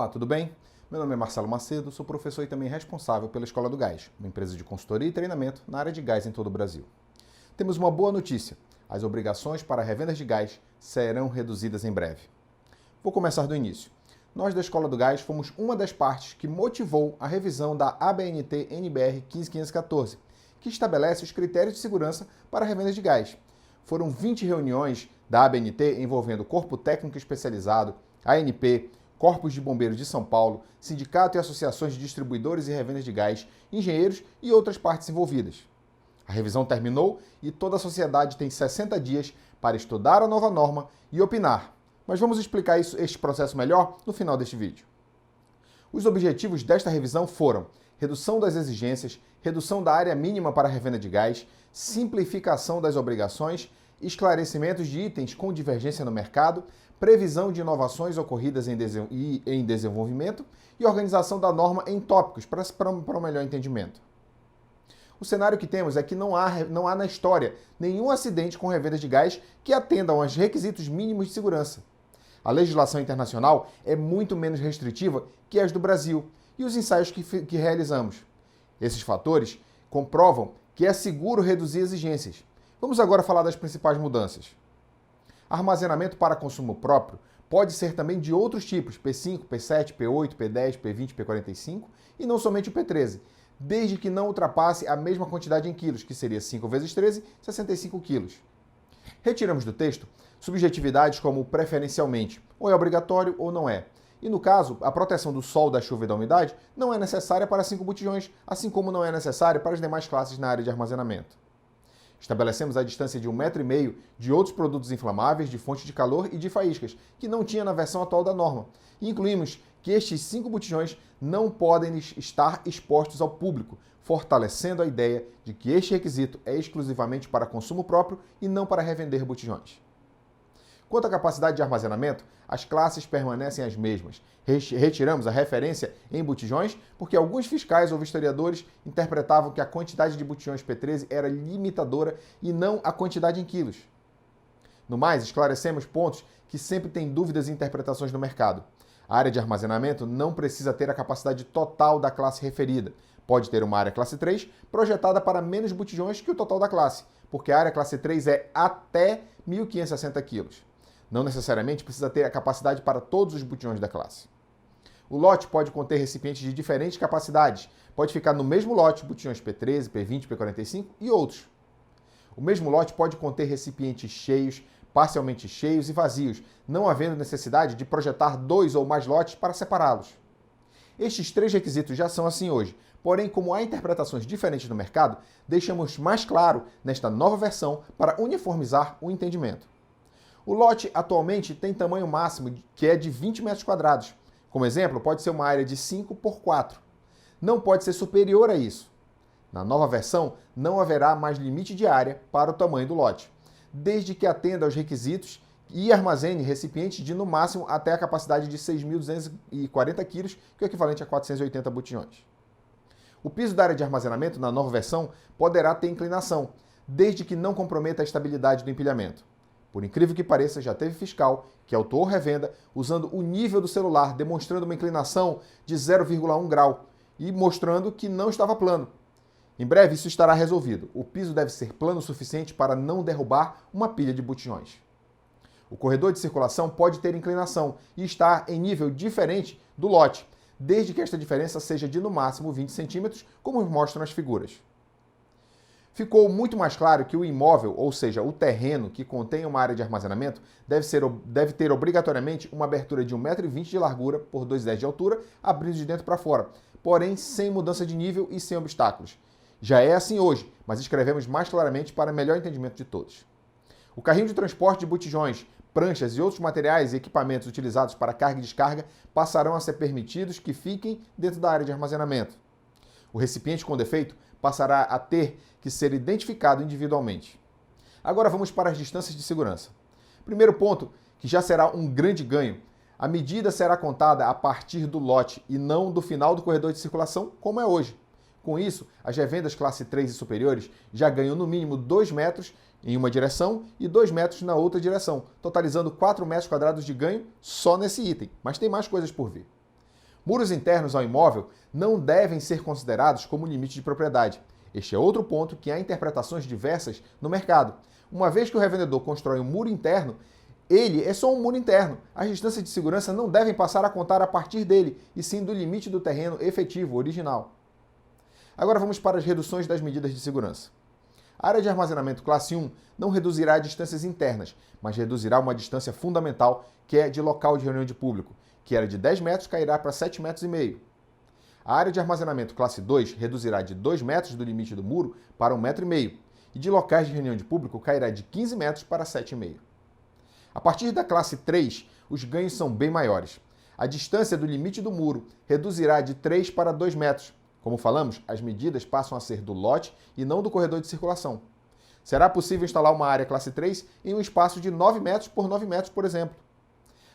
Olá, tudo bem? Meu nome é Marcelo Macedo, sou professor e também responsável pela Escola do Gás, uma empresa de consultoria e treinamento na área de gás em todo o Brasil. Temos uma boa notícia: as obrigações para revendas de gás serão reduzidas em breve. Vou começar do início. Nós da Escola do Gás fomos uma das partes que motivou a revisão da ABNT-NBR 15514, que estabelece os critérios de segurança para revendas de gás. Foram 20 reuniões da ABNT envolvendo Corpo Técnico Especializado, ANP, Corpos de Bombeiros de São Paulo, sindicato e associações de distribuidores e revendas de gás, engenheiros e outras partes envolvidas. A revisão terminou e toda a sociedade tem 60 dias para estudar a nova norma e opinar. Mas vamos explicar este processo melhor no final deste vídeo. Os objetivos desta revisão foram redução das exigências, redução da área mínima para a revenda de gás, simplificação das obrigações, esclarecimentos de itens com divergência no mercado, previsão de inovações ocorridas em desenvolvimento e organização da norma em tópicos para um melhor entendimento. O cenário que temos é que não há na história nenhum acidente com revendas de gás que atendam aos requisitos mínimos de segurança. A legislação internacional é muito menos restritiva que as do Brasil e os ensaios que realizamos. Esses fatores comprovam que é seguro reduzir exigências. Vamos agora falar das principais mudanças. Armazenamento para consumo próprio pode ser também de outros tipos, P5, P7, P8, P10, P20, P45 e não somente o P13, desde que não ultrapasse a mesma quantidade em quilos, que seria 5 vezes 13, 65 quilos. Retiramos do texto subjetividades como preferencialmente, ou é obrigatório ou não é. E no caso, a proteção do sol, da chuva e da umidade não é necessária para 5 botijões, assim como não é necessária para as demais classes na área de armazenamento. Estabelecemos a distância de 1,5 m de outros produtos inflamáveis, de fonte de calor e de faíscas, que não tinha na versão atual da norma. E incluímos que estes 5 botijões não podem estar expostos ao público, fortalecendo a ideia de que este requisito é exclusivamente para consumo próprio e não para revender botijões. Quanto à capacidade de armazenamento, as classes permanecem as mesmas. Retiramos a referência em botijões porque alguns fiscais ou vistoriadores interpretavam que a quantidade de botijões P13 era limitadora e não a quantidade em quilos. No mais, esclarecemos pontos que sempre têm dúvidas e interpretações no mercado. A área de armazenamento não precisa ter a capacidade total da classe referida. Pode ter uma área classe 3 projetada para menos botijões que o total da classe, porque a área classe 3 é até 1.560 kg. Não necessariamente precisa ter a capacidade para todos os botijões da classe. O lote pode conter recipientes de diferentes capacidades. Pode ficar no mesmo lote botijões P13, P20, P45 e outros. O mesmo lote pode conter recipientes cheios, parcialmente cheios e vazios, não havendo necessidade de projetar 2 ou mais lotes para separá-los. Estes 3 requisitos já são assim hoje, porém, como há interpretações diferentes no mercado, deixamos mais claro nesta nova versão para uniformizar o entendimento. O lote atualmente tem tamanho máximo, que é de 20 metros quadrados. Como exemplo, pode ser uma área de 5 por 4. Não pode ser superior a isso. Na nova versão, não haverá mais limite de área para o tamanho do lote, desde que atenda aos requisitos e armazene recipientes de, no máximo, até a capacidade de 6.240 kg, que é o equivalente a 480 botijões. O piso da área de armazenamento, na nova versão, poderá ter inclinação, desde que não comprometa a estabilidade do empilhamento. Por incrível que pareça, já teve fiscal que autuou revenda usando o nível do celular, demonstrando uma inclinação de 0,1 grau e mostrando que não estava plano. Em breve isso estará resolvido. O piso deve ser plano o suficiente para não derrubar uma pilha de botijões. O corredor de circulação pode ter inclinação e estar em nível diferente do lote, desde que esta diferença seja de no máximo 20 centímetros, como mostram as figuras. Ficou muito mais claro que o imóvel, ou seja, o terreno que contém uma área de armazenamento, deve ter obrigatoriamente uma abertura de 1,20 m de largura por 2,10 m de altura, abrindo de dentro para fora, porém sem mudança de nível e sem obstáculos. Já é assim hoje, mas escrevemos mais claramente para melhor entendimento de todos. O carrinho de transporte de botijões, pranchas e outros materiais e equipamentos utilizados para carga e descarga passarão a ser permitidos que fiquem dentro da área de armazenamento. O recipiente com defeito passará a ter que ser identificado individualmente. Agora vamos para as distâncias de segurança. Primeiro ponto, que já será um grande ganho. A medida será contada a partir do lote e não do final do corredor de circulação, como é hoje. Com isso, as revendas classe 3 e superiores já ganham no mínimo 2 metros em uma direção e 2 metros na outra direção, totalizando 4 metros quadrados de ganho só nesse item, mas tem mais coisas por vir. Muros internos ao imóvel não devem ser considerados como limite de propriedade. Este é outro ponto que há interpretações diversas no mercado. Uma vez que o revendedor constrói um muro interno, ele é só um muro interno. As distâncias de segurança não devem passar a contar a partir dele, e sim do limite do terreno efetivo, original. Agora vamos para as reduções das medidas de segurança. A área de armazenamento classe 1 não reduzirá distâncias internas, mas reduzirá uma distância fundamental, que é de local de reunião de público, que era de 10 metros, cairá para 7,5 metros. A área de armazenamento classe 2 reduzirá de 2 metros do limite do muro para 1,5 metro, e de locais de reunião de público cairá de 15 metros para 7,5. A partir da classe 3, os ganhos são bem maiores. A distância do limite do muro reduzirá de 3 para 2 metros. Como falamos, as medidas passam a ser do lote e não do corredor de circulação. Será possível instalar uma área classe 3 em um espaço de 9 metros por 9 metros, por exemplo.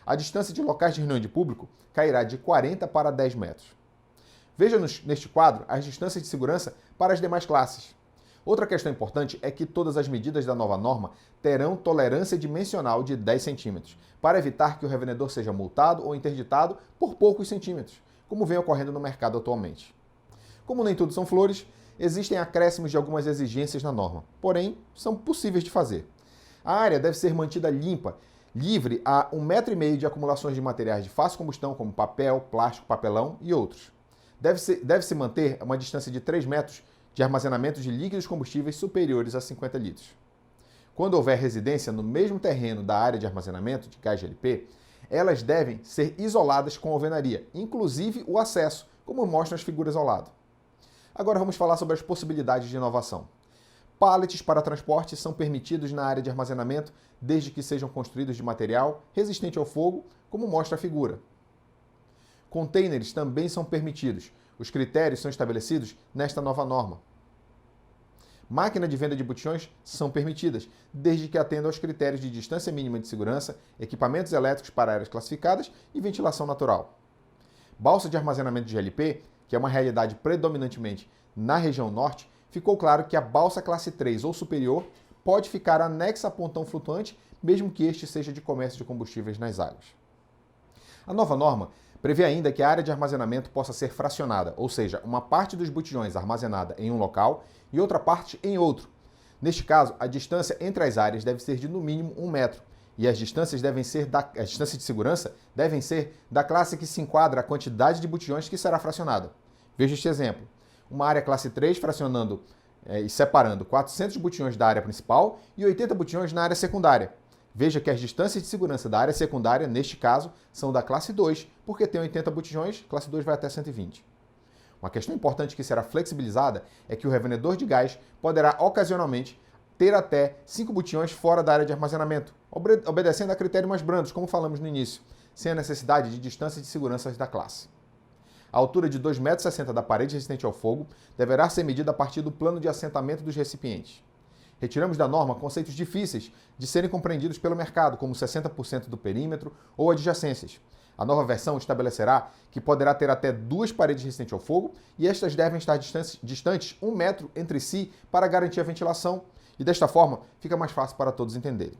A distância de locais de reunião de público cairá de 40 para 10 metros. Veja neste quadro as distâncias de segurança para as demais classes. Outra questão importante é que todas as medidas da nova norma terão tolerância dimensional de 10 centímetros, para evitar que o revendedor seja multado ou interditado por poucos centímetros, como vem ocorrendo no mercado atualmente. Como nem tudo são flores, existem acréscimos de algumas exigências na norma, porém, são possíveis de fazer. A área deve ser mantida limpa, livre a 1,5 metro de acumulações de materiais de fácil combustão, como papel, plástico, papelão e outros. Deve-se manter uma distância de 3 metros de armazenamento de líquidos combustíveis superiores a 50 litros. Quando houver residência no mesmo terreno da área de armazenamento de gás GLP, elas devem ser isoladas com alvenaria, inclusive o acesso, como mostram as figuras ao lado. Agora vamos falar sobre as possibilidades de inovação. Pallets para transporte são permitidos na área de armazenamento desde que sejam construídos de material resistente ao fogo, como mostra a figura. Containers também são permitidos. Os critérios são estabelecidos nesta nova norma. Máquinas de venda de botijões são permitidas, desde que atendam aos critérios de distância mínima de segurança, equipamentos elétricos para áreas classificadas e ventilação natural. Balsa de armazenamento de GLP, que é uma realidade predominantemente na região norte, ficou claro que a balsa classe 3 ou superior pode ficar anexa a pontão flutuante, mesmo que este seja de comércio de combustíveis nas águas. A nova norma prevê ainda que a área de armazenamento possa ser fracionada, ou seja, uma parte dos botijões armazenada em um local e outra parte em outro. Neste caso, a distância entre as áreas deve ser de no mínimo 1 metro, e as distâncias de segurança devem ser da classe que se enquadra a quantidade de botijões que será fracionada. Veja este exemplo. Uma área classe 3 fracionando e separando 400 botijões da área principal e 80 botijões na área secundária. Veja que as distâncias de segurança da área secundária, neste caso, são da classe 2, porque tem 80 botijões, classe 2 vai até 120. Uma questão importante que será flexibilizada é que o revendedor de gás poderá, ocasionalmente, ter até 5 botijões fora da área de armazenamento, obedecendo a critérios mais brandos, como falamos no início, sem a necessidade de distância de segurança da classe. A altura de 2,60 metros da parede resistente ao fogo deverá ser medida a partir do plano de assentamento dos recipientes. Retiramos da norma conceitos difíceis de serem compreendidos pelo mercado, como 60% do perímetro ou adjacências. A nova versão estabelecerá que poderá ter até 2 paredes resistentes ao fogo e estas devem estar distantes 1 metro entre si para garantir a ventilação, e desta forma fica mais fácil para todos entenderem.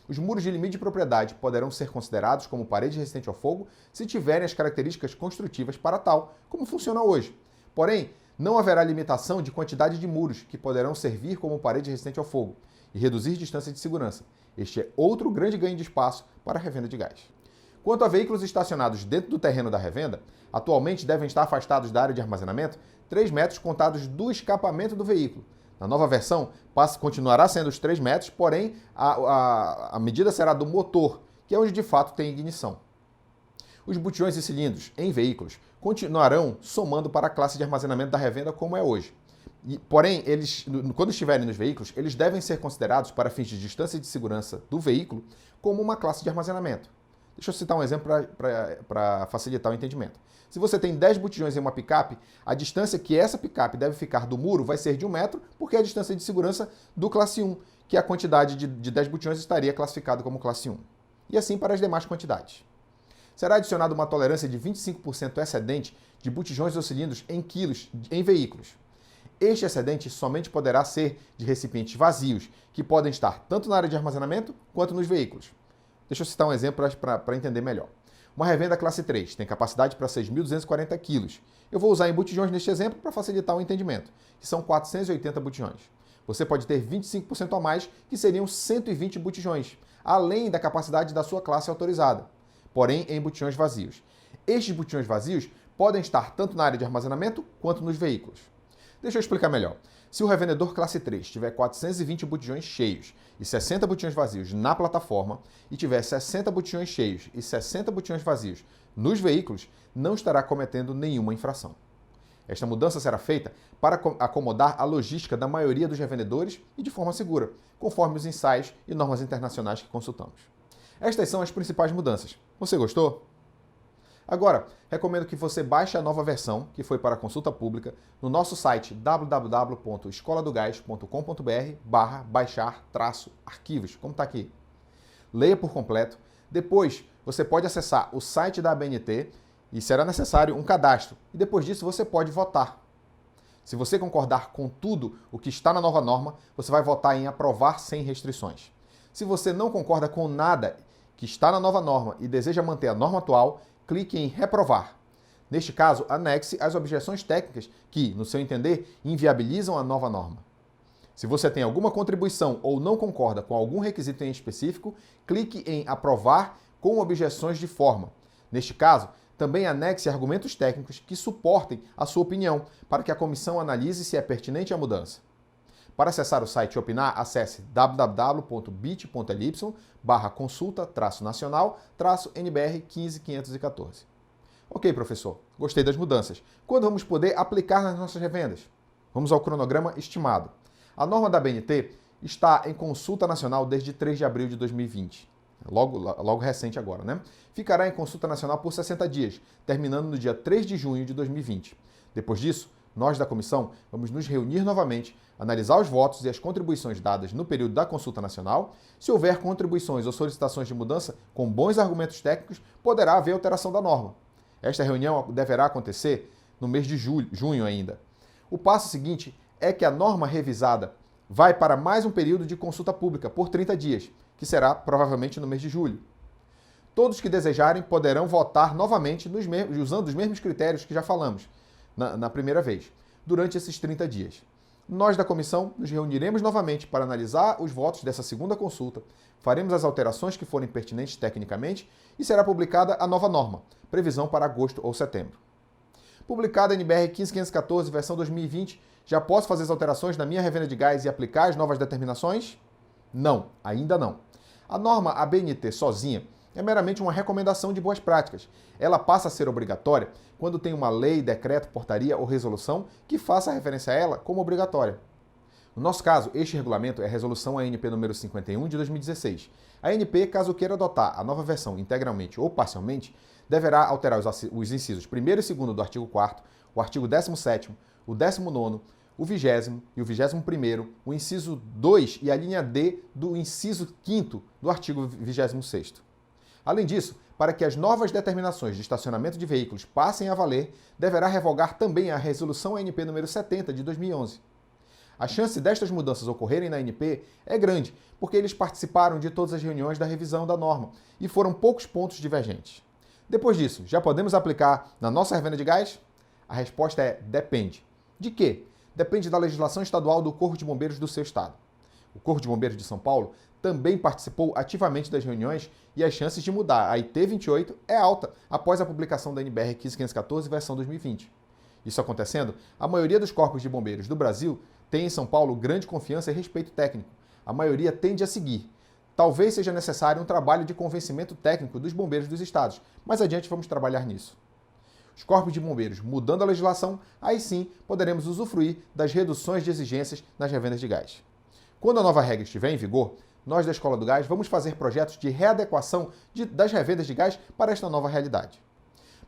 Os muros de limite de propriedade poderão ser considerados como parede resistente ao fogo se tiverem as características construtivas para tal, como funciona hoje. Porém, não haverá limitação de quantidade de muros que poderão servir como parede resistente ao fogo e reduzir distância de segurança. Este é outro grande ganho de espaço para a revenda de gás. Quanto a veículos estacionados dentro do terreno da revenda, atualmente devem estar afastados da área de armazenamento 3 metros contados do escapamento do veículo. Na nova versão, continuará sendo os 3 metros, porém a medida será do motor, que é onde de fato tem ignição. Os botijões e cilindros em veículos continuarão somando para a classe de armazenamento da revenda como é hoje. Porém, quando estiverem nos veículos, eles devem ser considerados para fins de distância de segurança do veículo como uma classe de armazenamento. Deixa eu citar um exemplo para facilitar o entendimento. Se você tem 10 botijões em uma picape, a distância que essa picape deve ficar do muro vai ser de 1 metro, porque é a distância de segurança do classe 1, que a quantidade de 10 botijões estaria classificada como classe 1. E assim para as demais quantidades. Será adicionada uma tolerância de 25% excedente de botijões ou cilindros em quilos em veículos. Este excedente somente poderá ser de recipientes vazios, que podem estar tanto na área de armazenamento quanto nos veículos. Deixa eu citar um exemplo para entender melhor. Uma revenda classe 3 tem capacidade para 6.240 kg. Eu vou usar em botijões neste exemplo para facilitar o entendimento, que são 480 botijões. Você pode ter 25% a mais, que seriam 120 botijões, além da capacidade da sua classe autorizada, porém em botijões vazios. Estes botijões vazios podem estar tanto na área de armazenamento quanto nos veículos. Deixa eu explicar melhor. Se o revendedor classe 3 tiver 420 botijões cheios e 60 botijões vazios na plataforma e tiver 60 botijões cheios e 60 botijões vazios nos veículos, não estará cometendo nenhuma infração. Esta mudança será feita para acomodar a logística da maioria dos revendedores e de forma segura, conforme os ensaios e normas internacionais que consultamos. Estas são as principais mudanças. Você gostou? Agora, recomendo que você baixe a nova versão, que foi para consulta pública, no nosso site www.escoladogás.com.br/baixar-arquivos, como está aqui. Leia por completo. Depois, você pode acessar o site da ABNT e será necessário um cadastro. E depois disso, você pode votar. Se você concordar com tudo o que está na nova norma, você vai votar em aprovar sem restrições. Se você não concorda com nada que está na nova norma e deseja manter a norma atual, clique em reprovar. Neste caso, anexe as objeções técnicas que, no seu entender, inviabilizam a nova norma. Se você tem alguma contribuição ou não concorda com algum requisito em específico, clique em aprovar com objeções de forma. Neste caso, também anexe argumentos técnicos que suportem a sua opinião, para que a comissão analise se é pertinente a mudança. Para acessar o site e opinar, acesse www.bit.ly/consulta-nacional-NBR 15514. Ok, professor, gostei das mudanças. Quando vamos poder aplicar nas nossas revendas? Vamos ao cronograma estimado. A norma da ABNT está em consulta nacional desde 3 de abril de 2020. Logo recente agora, né? Ficará em consulta nacional por 60 dias, terminando no dia 3 de junho de 2020. Depois disso, nós da comissão vamos nos reunir novamente, analisar os votos e as contribuições dadas no período da consulta nacional. Se houver contribuições ou solicitações de mudança com bons argumentos técnicos, poderá haver alteração da norma. Esta reunião deverá acontecer no mês de junho ainda. O passo seguinte é que a norma revisada vai para mais um período de consulta pública por 30 dias, que será provavelmente no mês de julho. Todos que desejarem poderão votar novamente usando os mesmos critérios que já falamos na primeira vez, durante esses 30 dias. Nós da comissão nos reuniremos novamente para analisar os votos dessa segunda consulta, faremos as alterações que forem pertinentes tecnicamente e será publicada a nova norma, previsão para agosto ou setembro. Publicada a NBR 15514, versão 2020, já posso fazer as alterações na minha revenda de gás e aplicar as novas determinações? Não, ainda não. A norma ABNT sozinha é meramente uma recomendação de boas práticas. Ela passa a ser obrigatória quando tem uma lei, decreto, portaria ou resolução que faça referência a ela como obrigatória. No nosso caso, este regulamento é a resolução ANP número 51 de 2016. A ANP, caso queira adotar a nova versão integralmente ou parcialmente, deverá alterar os incisos 1º e 2º do artigo 4º, o artigo 17º, o 19º, o 20º e o 21º, o inciso 2 e a linha D do inciso 5º do artigo 26º. Além disso, para que as novas determinações de estacionamento de veículos passem a valer, deverá revogar também a resolução ANP número 70 de 2011. A chance destas mudanças ocorrerem na ANP é grande, porque eles participaram de todas as reuniões da revisão da norma e foram poucos pontos divergentes. Depois disso, já podemos aplicar na nossa revenda de gás? A resposta é depende. De quê? Depende da legislação estadual do Corpo de Bombeiros do seu estado. O Corpo de Bombeiros de São Paulo também participou ativamente das reuniões e as chances de mudar a IT 28 é alta após a publicação da NBR 15514, versão 2020. Isso acontecendo, a maioria dos corpos de bombeiros do Brasil tem em São Paulo grande confiança e respeito técnico. A maioria tende a seguir. Talvez seja necessário um trabalho de convencimento técnico dos bombeiros dos estados. Mais adiante vamos trabalhar nisso. Os corpos de bombeiros mudando a legislação, aí sim poderemos usufruir das reduções de exigências nas revendas de gás. Quando a nova regra estiver em vigor, nós da Escola do Gás vamos fazer projetos de readequação das revendas de gás para esta nova realidade.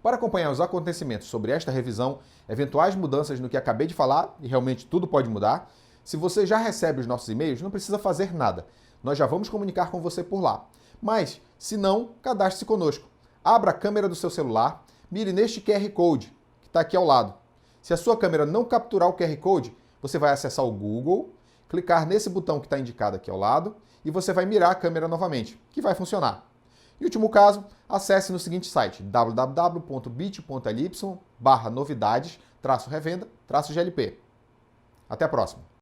Para acompanhar os acontecimentos sobre esta revisão, eventuais mudanças no que acabei de falar, e realmente tudo pode mudar, se você já recebe os nossos e-mails, não precisa fazer nada. Nós já vamos comunicar com você por lá. Mas, se não, cadastre-se conosco. Abra a câmera do seu celular, mire neste QR Code, que está aqui ao lado. Se a sua câmera não capturar o QR Code, você vai acessar o Google, clicar nesse botão que está indicado aqui ao lado, e você vai mirar a câmera novamente, que vai funcionar. Em último caso, acesse no seguinte site, www.bit.ly/novidades-revenda-GLP. Até a próxima!